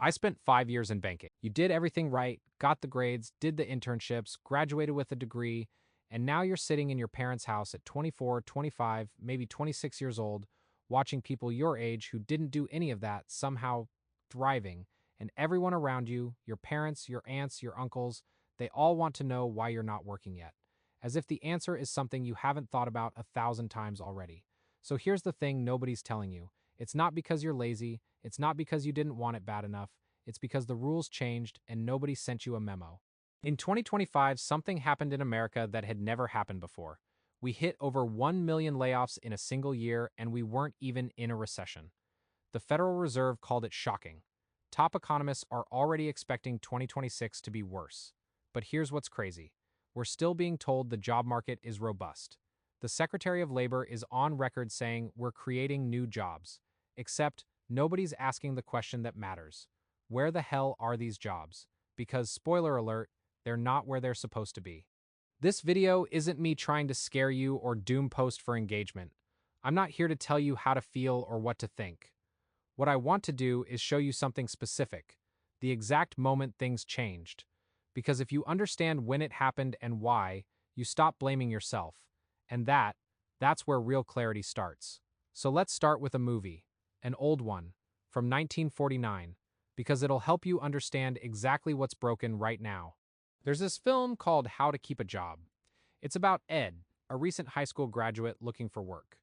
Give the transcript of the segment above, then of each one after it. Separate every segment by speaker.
Speaker 1: I spent 5 years in banking. You did everything right, got the grades, did the internships, graduated with a degree, and now you're sitting in your parents' house at 24, 25, maybe 26 years old, watching people your age who didn't do any of that somehow thriving, and everyone around you, your parents, your aunts, your uncles, they all want to know why you're not working yet, as if the answer is something you haven't thought about 1,000 times already. So here's the thing nobody's telling you. It's not because you're lazy, it's not because you didn't want it bad enough, it's because the rules changed and nobody sent you a memo. In 2025, something happened in America that had never happened before. We hit over 1 million layoffs in a single year, and we weren't even in a recession. The Federal Reserve called it shocking. Top economists are already expecting 2026 to be worse. But here's what's crazy. We're still being told the job market is robust. The Secretary of Labor is on record saying we're creating new jobs. Except, nobody's asking the question that matters. Where the hell are these jobs? Because, spoiler alert, they're not where they're supposed to be. This video isn't me trying to scare you or doom post for engagement. I'm not here to tell you how to feel or what to think. What I want to do is show you something specific, the exact moment things changed. Because if you understand when it happened and why, you stop blaming yourself. And that's where real clarity starts. So let's start with a movie, an old one, from 1949, because it'll help you understand exactly what's broken right now. There's this film called How to Keep a Job. It's about Ed, a recent high school graduate looking for work.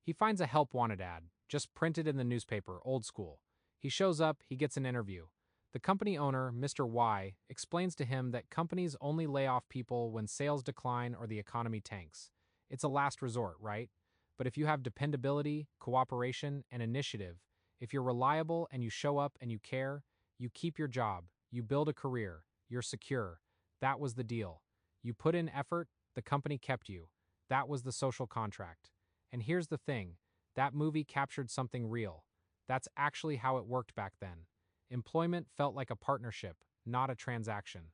Speaker 1: He finds a help wanted ad, just printed in the newspaper, old school. He shows up, he gets an interview. The company owner, Mr. Y, explains to him that companies only lay off people when sales decline or the economy tanks. It's a last resort, right? But if you have dependability, cooperation, and initiative, if you're reliable and you show up and you care, you keep your job, you build a career, you're secure. That was the deal. You put in effort, the company kept you. That was the social contract. And here's the thing, that movie captured something real. That's actually how it worked back then. Employment felt like a partnership, not a transaction.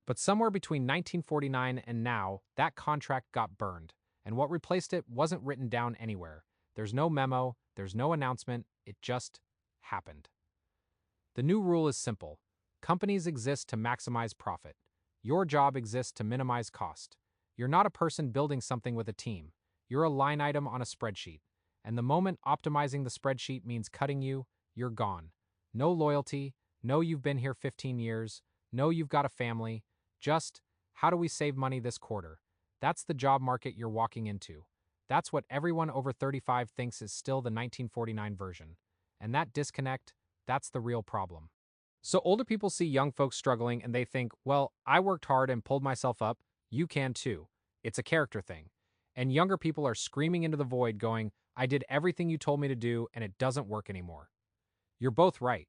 Speaker 1: But somewhere between 1949 and now, that contract got burned, and what replaced it wasn't written down anywhere. There's no memo, there's no announcement, it just happened. The new rule is simple. Companies exist to maximize profit. Your job exists to minimize cost. You're not a person building something with a team. You're a line item on a spreadsheet. And the moment optimizing the spreadsheet means cutting you, you're gone. No loyalty, no you've been here 15 years, no you've got a family, just, how do we save money this quarter? That's the job market you're walking into. That's what everyone over 35 thinks is still the 1949 version. And that disconnect, that's the real problem. So older people see young folks struggling and they think, well, I worked hard and pulled myself up, you can too. It's a character thing. And younger people are screaming into the void going, I did everything you told me to do and it doesn't work anymore. You're both right.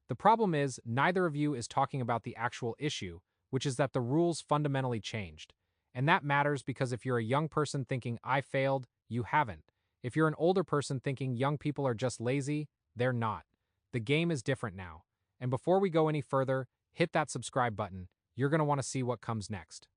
Speaker 1: The problem is, neither of you is talking about the actual issue, which is that the rules fundamentally changed. And that matters because if you're a young person thinking, I failed, you haven't. If you're an older person thinking young people are just lazy, they're not. The game is different now. And before we go any further, hit that subscribe button. You're going to want to see what comes next.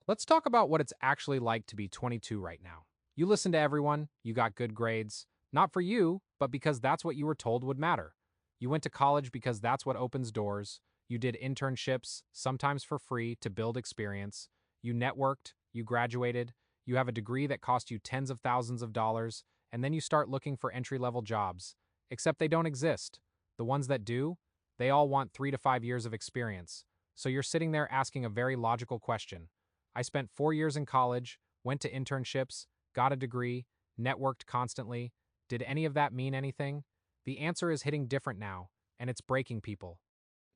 Speaker 1: Let's talk about what it's actually like to be 22 right now. You listened to everyone, you got good grades. Not for you, but because that's what you were told would matter. You went to college because that's what opens doors. You did internships, sometimes for free, to build experience. You networked, you graduated, you have a degree that cost you tens of thousands of dollars, and then you start looking for entry-level jobs. Except they don't exist. The ones that do, they all want 3 to 5 years of experience. So you're sitting there asking a very logical question. I spent 4 years in college, went to internships, got a degree, networked constantly. Did any of that mean anything? The answer is hitting different now, and it's breaking people.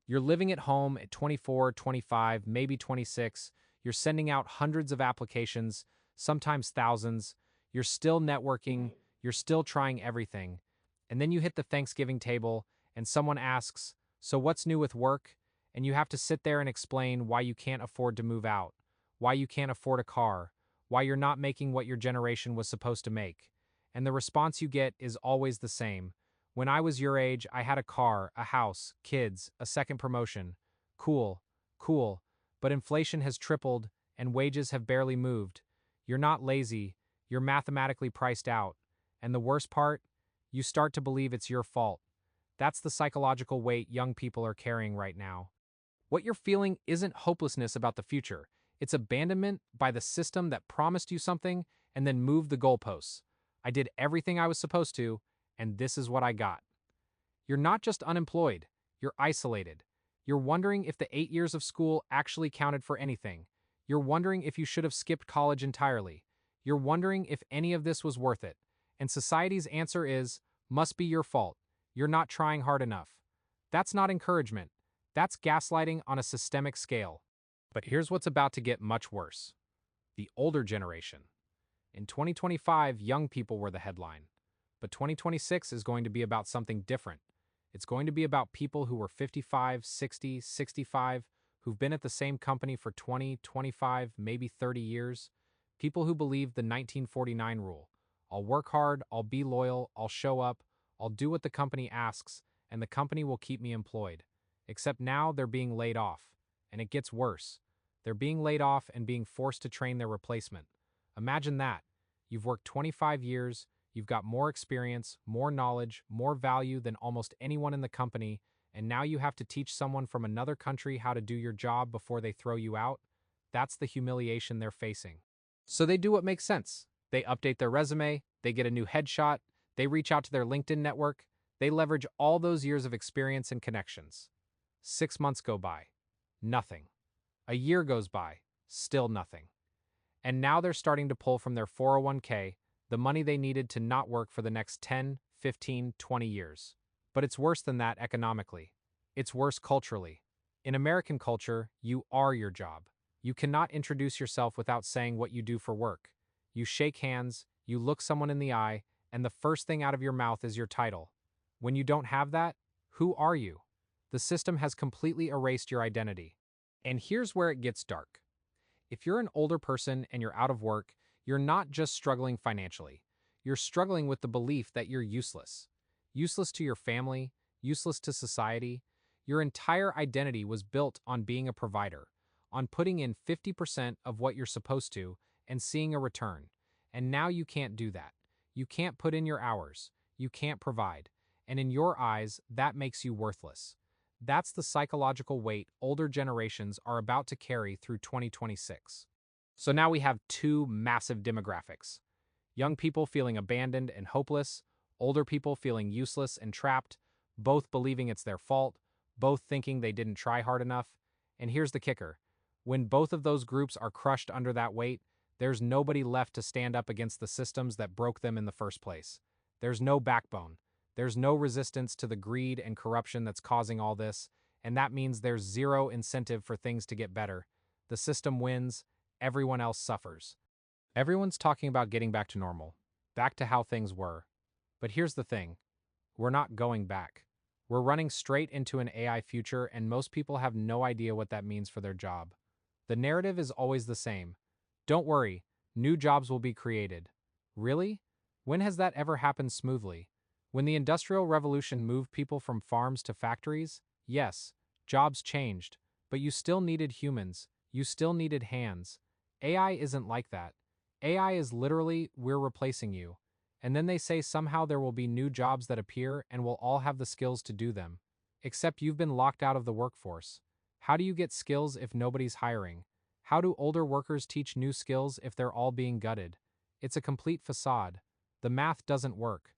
Speaker 1: You're living at home at 24, 25, maybe 26. You're sending out hundreds of applications, sometimes thousands. You're still networking. You're still trying everything. And then you hit the Thanksgiving table, and someone asks, so what's new with work? And you have to sit there and explain why you can't afford to move out, why you can't afford a car, why you're not making what your generation was supposed to make. And the response you get is always the same. When I was your age, I had a car, a house, kids, a second promotion. Cool, cool. But inflation has tripled, and wages have barely moved. You're not lazy, you're mathematically priced out. And the worst part? You start to believe it's your fault. That's the psychological weight young people are carrying right now. What you're feeling isn't hopelessness about the future, it's abandonment by the system that promised you something and then moved the goalposts. I did everything I was supposed to, and this is what I got. You're not just unemployed, you're isolated. You're wondering if the 8 years of school actually counted for anything. You're wondering if you should have skipped college entirely. You're wondering if any of this was worth it. And society's answer is, must be your fault. You're not trying hard enough. That's not encouragement. That's gaslighting on a systemic scale. But here's what's about to get much worse. The older generation. In 2025, young people were the headline. But 2026 is going to be about something different. It's going to be about people who were 55, 60, 65, who've been at the same company for 20, 25, maybe 30 years. People who believe the 1949 rule. I'll work hard, I'll be loyal, I'll show up, I'll do what the company asks, and the company will keep me employed. Except now they're being laid off. And it gets worse. They're being laid off and being forced to train their replacement. Imagine that. You've worked 25 years, you've got more experience, more knowledge, more value than almost anyone in the company, and now you have to teach someone from another country how to do your job before they throw you out? That's the humiliation they're facing. So they do what makes sense. They update their resume, they get a new headshot, they reach out to their LinkedIn network, they leverage all those years of experience and connections. 6 months go by. Nothing. A year goes by. Still nothing. And now they're starting to pull from their 401k, the money they needed to not work for the next 10, 15, 20 years. But it's worse than that economically. It's worse culturally. In American culture, you are your job. You cannot introduce yourself without saying what you do for work. You shake hands, you look someone in the eye, and the first thing out of your mouth is your title. When you don't have that, who are you? The system has completely erased your identity. And here's where it gets dark. If you're an older person and you're out of work, you're not just struggling financially. You're struggling with the belief that you're useless. Useless to your family, useless to society. Your entire identity was built on being a provider, on putting in 50% of what you're supposed to and seeing a return. And now you can't do that. You can't put in your hours. You can't provide. And in your eyes, that makes you worthless. That's the psychological weight older generations are about to carry through 2026. So now we have two massive demographics. Young people feeling abandoned and hopeless, older people feeling useless and trapped, both believing it's their fault, both thinking they didn't try hard enough. And here's the kicker. When both of those groups are crushed under that weight, there's nobody left to stand up against the systems that broke them in the first place. There's no backbone. There's no resistance to the greed and corruption that's causing all this, and that means there's zero incentive for things to get better. The system wins, everyone else suffers. Everyone's talking about getting back to normal, back to how things were. But here's the thing, we're not going back. We're running straight into an AI future, and most people have no idea what that means for their job. The narrative is always the same. Don't worry, new jobs will be created. Really? When has that ever happened smoothly? When the Industrial Revolution moved people from farms to factories, yes, jobs changed, but you still needed humans, you still needed hands. AI isn't like that. AI is literally, we're replacing you. And then they say somehow there will be new jobs that appear and we'll all have the skills to do them. Except you've been locked out of the workforce. How do you get skills if nobody's hiring? How do older workers teach new skills if they're all being gutted? It's a complete facade. The math doesn't work.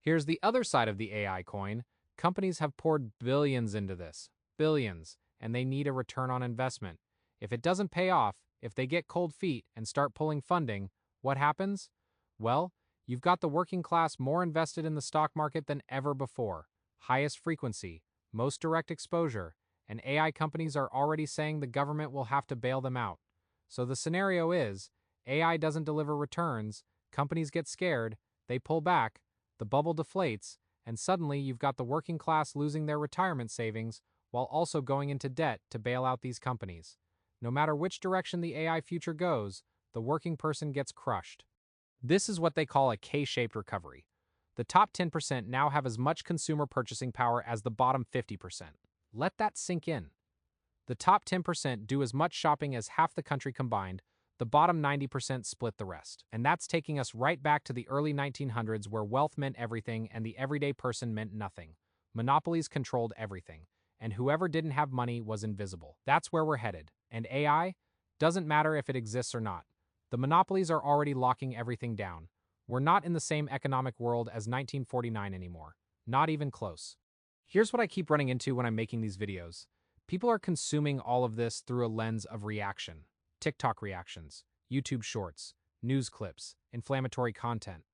Speaker 1: Here's the other side of the AI coin. Companies have poured billions into this. Billions. And they need a return on investment. If it doesn't pay off, if they get cold feet and start pulling funding, what happens? Well, you've got the working class more invested in the stock market than ever before. Highest frequency, most direct exposure, and AI companies are already saying the government will have to bail them out. So the scenario is, AI doesn't deliver returns, companies get scared, they pull back, the bubble deflates, and suddenly you've got the working class losing their retirement savings while also going into debt to bail out these companies. No matter which direction the AI future goes, the working person gets crushed. This is what they call a K-shaped recovery. The top 10% now have as much consumer purchasing power as the bottom 50%. Let that sink in. The top 10% do as much shopping as half the country combined, the bottom 90% split the rest. And that's taking us right back to the early 1900s where wealth meant everything and the everyday person meant nothing. Monopolies controlled everything, and whoever didn't have money was invisible. That's where we're headed. And AI? Doesn't matter if it exists or not. The monopolies are already locking everything down. We're not in the same economic world as 1949 anymore. Not even close. Here's what I keep running into when I'm making these videos. People are consuming all of this through a lens of reaction. TikTok reactions, YouTube shorts, news clips, inflammatory content.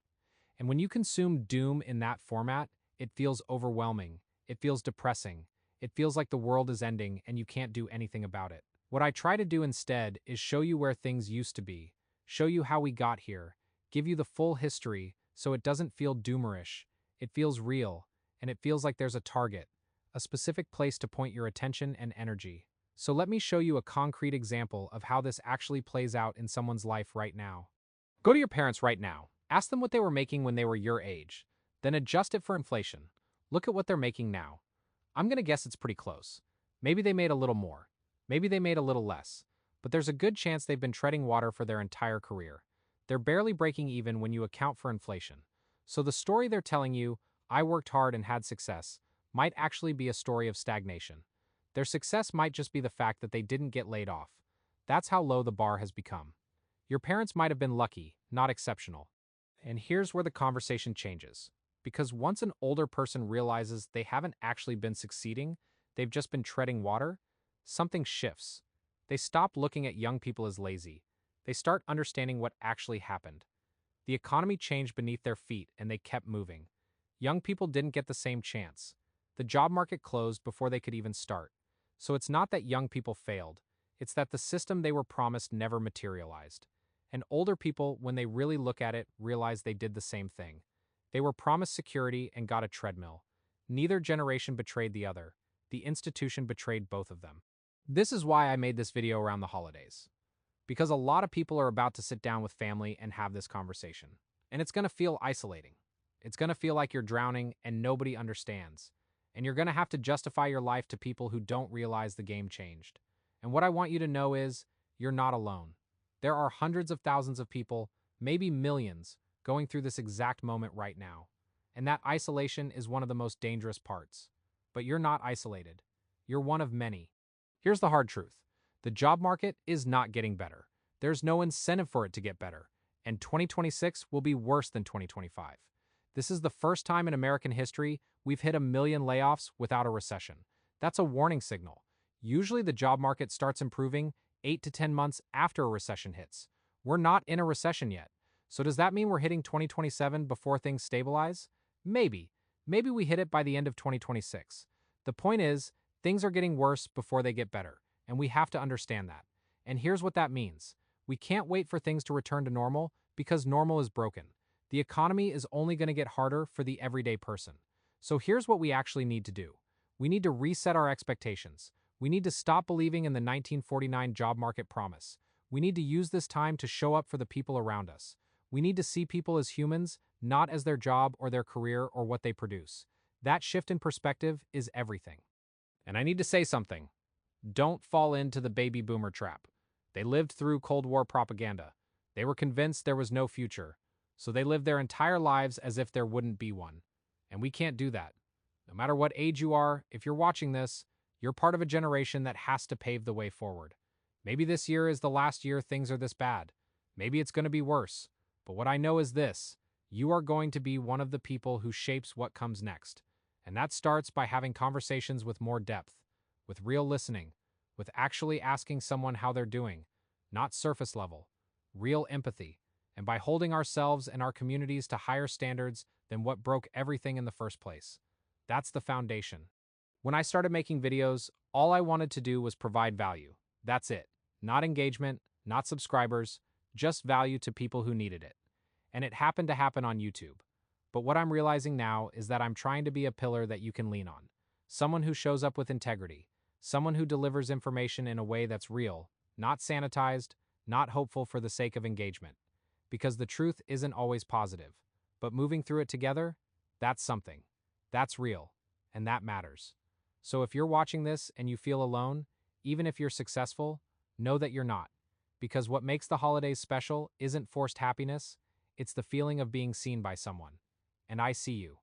Speaker 1: And when you consume doom in that format, it feels overwhelming. It feels depressing. It feels like the world is ending and you can't do anything about it. What I try to do instead is show you where things used to be, show you how we got here, give you the full history so it doesn't feel doomerish. It feels real, and it feels like there's a target, a specific place to point your attention and energy. So let me show you a concrete example of how this actually plays out in someone's life right now. Go to your parents right now. Ask them what they were making when they were your age. Then adjust it for inflation. Look at what they're making now. I'm going to guess it's pretty close. Maybe they made a little more. Maybe they made a little less. But there's a good chance they've been treading water for their entire career. They're barely breaking even when you account for inflation. So the story they're telling you, I worked hard and had success, might actually be a story of stagnation. Their success might just be the fact that they didn't get laid off. That's how low the bar has become. Your parents might have been lucky, not exceptional. And here's where the conversation changes. Because once an older person realizes they haven't actually been succeeding, they've just been treading water, something shifts. They stop looking at young people as lazy. They start understanding what actually happened. The economy changed beneath their feet and they kept moving. Young people didn't get the same chance. The job market closed before they could even start. So it's not that young people failed. It's that the system they were promised never materialized. And older people, when they really look at it, realize they did the same thing. They were promised security and got a treadmill. Neither generation betrayed the other. The institution betrayed both of them. This is why I made this video around the holidays. Because a lot of people are about to sit down with family and have this conversation. And it's going to feel isolating. It's going to feel like you're drowning and nobody understands. And you're going to have to justify your life to people who don't realize the game changed. And what I want you to know is, you're not alone. There are hundreds of thousands of people, maybe millions, going through this exact moment right now. And that isolation is one of the most dangerous parts. But you're not isolated. You're one of many. Here's the hard truth. The job market is not getting better. There's no incentive for it to get better. And 2026 will be worse than 2025. This is the first time in American history we've hit 1 million layoffs without a recession. That's a warning signal. Usually the job market starts improving 8 to 10 months after a recession hits. We're not in a recession yet. So does that mean we're hitting 2027 before things stabilize? Maybe. Maybe we hit it by the end of 2026. The point is, things are getting worse before they get better, and we have to understand that. And here's what that means. We can't wait for things to return to normal because normal is broken. The economy is only going to get harder for the everyday person. So here's what we actually need to do. We need to reset our expectations. We need to stop believing in the 1949 job market promise. We need to use this time to show up for the people around us. We need to see people as humans, not as their job or their career or what they produce. That shift in perspective is everything. And I need to say something. Don't fall into the baby boomer trap. They lived through Cold War propaganda. They were convinced there was no future. So they lived their entire lives as if there wouldn't be one. And we can't do that. No matter what age you are, if you're watching this, you're part of a generation that has to pave the way forward. Maybe this year is the last year things are this bad. Maybe it's going to be worse. But what I know is this. You are going to be one of the people who shapes what comes next. And that starts by having conversations with more depth, with real listening, with actually asking someone how they're doing, not surface level, real empathy, and by holding ourselves and our communities to higher standards than what broke everything in the first place. That's the foundation. When I started making videos, all I wanted to do was provide value. That's it. Not engagement, not subscribers, just value to people who needed it. And it happened to happen on YouTube. But what I'm realizing now is that I'm trying to be a pillar that you can lean on. Someone who shows up with integrity. Someone who delivers information in a way that's real, not sanitized, not hopeful for the sake of engagement. Because the truth isn't always positive. But moving through it together, that's something. That's real. And that matters. So if you're watching this and you feel alone, even if you're successful, know that you're not. Because what makes the holidays special isn't forced happiness, it's the feeling of being seen by someone. And I see you.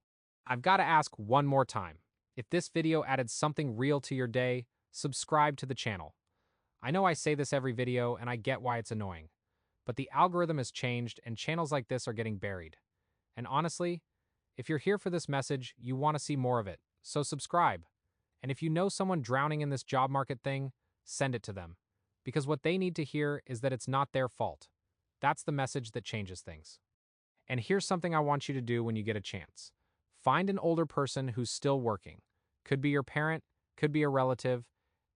Speaker 1: I've got to ask one more time. If this video added something real to your day, subscribe to the channel. I know I say this every video and I get why it's annoying, but the algorithm has changed and channels like this are getting buried. And honestly, if you're here for this message, you want to see more of it, so subscribe. And if you know someone drowning in this job market thing, send it to them. Because what they need to hear is that it's not their fault. That's the message that changes things. And here's something I want you to do when you get a chance. Find an older person who's still working. Could be your parent, could be a relative.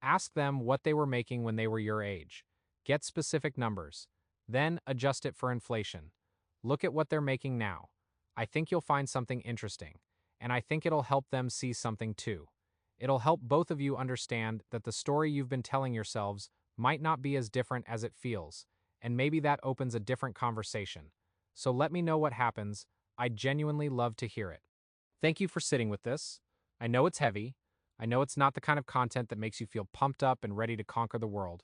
Speaker 1: Ask them what they were making when they were your age. Get specific numbers. Then adjust it for inflation. Look at what they're making now. I think you'll find something interesting. And I think it'll help them see something too. It'll help both of you understand that the story you've been telling yourselves might not be as different as it feels, and maybe that opens a different conversation. So let me know what happens. I'd genuinely love to hear it. Thank you for sitting with this. I know it's heavy. I know it's not the kind of content that makes you feel pumped up and ready to conquer the world,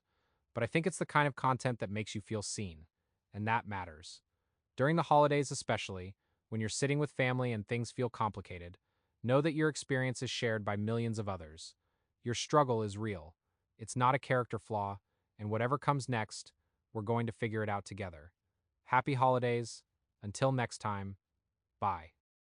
Speaker 1: but I think it's the kind of content that makes you feel seen, and that matters. During the holidays especially, when you're sitting with family and things feel complicated, know that your experience is shared by millions of others. Your struggle is real. It's not a character flaw, and whatever comes next, we're going to figure it out together. Happy holidays. Until next time, bye.